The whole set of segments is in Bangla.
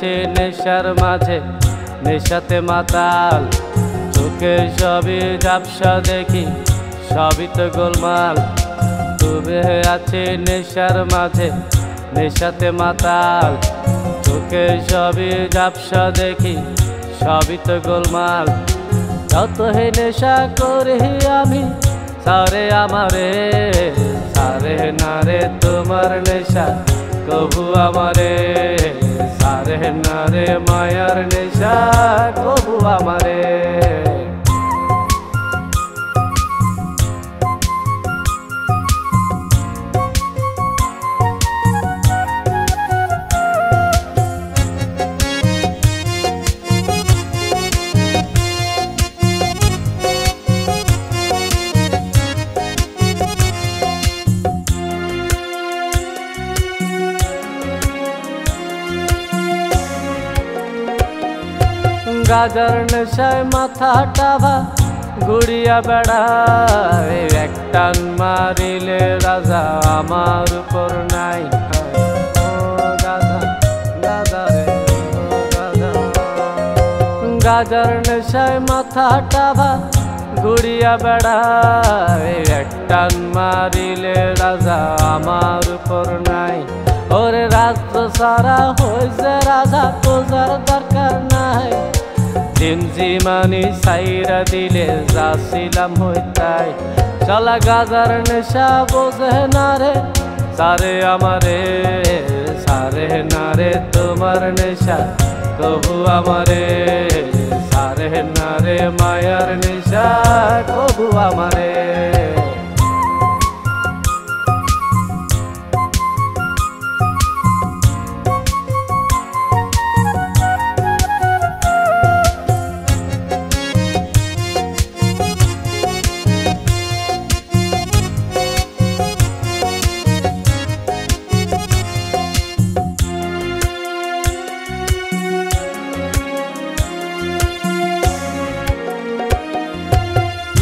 আছি নেশার মাঝে, নেশাতে মাতাল। চোখে সবই ঝাপসা দেখি, সবই তো গোলমাল। ডুবে আছি নেশার মাঝে, নেশাতে মাতাল। চোখে সবই ঝাপসা দেখি, সবই তো গোলমাল। যত হে নেশা করি আমি, সারে আমারে, সারে না রে তোমার নেশা কবু আমারে, সারে না রে মায়ার নেশা কবু আমারে। গাজার নেশায় মাথাটা ঘুরিয়া বেড়ায়, এক টান মারিলে রাজা আমার উপর নাই। গাজার নেশায় মাথাটা ঘুরিয়া বেড়ায়, এক টান মারিলে রাজা আমার উপর নাই। ওরে রাজ্য সারা হয়েছে রাজা, তোজার দরকার নাই। জিমজিমানি সাইরা দিলে যাচ্ছিলাম হইতাই। চলা গাজার নেশা বোঝে না রে, সারে আমারে, সারে না রে তোমার নেশা কবু আমারে, সারে না রে মায়ার নেশা কবু আমারে।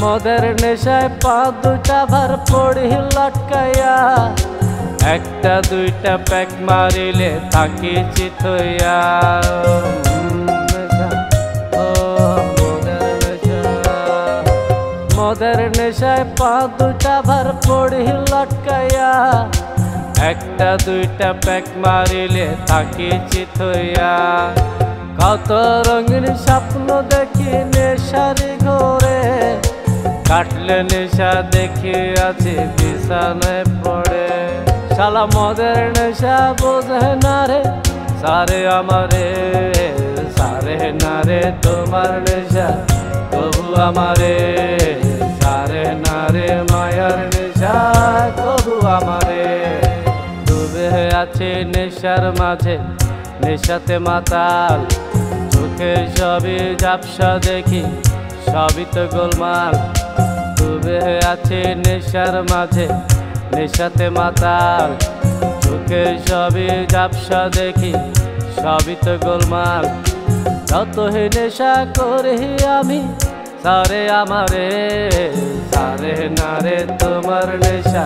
মদের নেশায় পা দুটা ভার পড়ি লটকাইয়া, একটা দুইটা প্যাক মারিলে থাকি চিত হইয়া। মদের নেশায় পা দুটা ভার পড়ি লটকাইয়া, একটা দুইটা প্যাক মারিলে থাকি চিত হইয়া। কত রঙিন স্বপ্ন দেখি নেশারি ঘরে, কাটলে নেশা দেখি আছি বিছানায় পড়ে। শালা মদের নেশা বোঝে না রে, সারে আমারে, সারে না রে তোমার নেশা কবু আমারে, সারে না রে মায়ার নেশা কবু আমারে। ডুবে আছে নেশার মাঝে, নেশাতে মাতাল। চোখে সবই ঝাপসা দেখি, সবই তো গোলমাল। ডুবে আছে নেশার মাঝে, নেশাতে মাতাল। চোখে সবই ঝাপসা দেখি, সবই তো গোলমাল। যত হে নেশা করি আমি, সারে আমারে, সারে না রে তোমার নেশা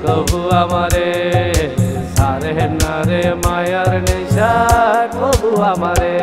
কবু আমারে, সারে না রে মায়ার নেশা কবু আমারে।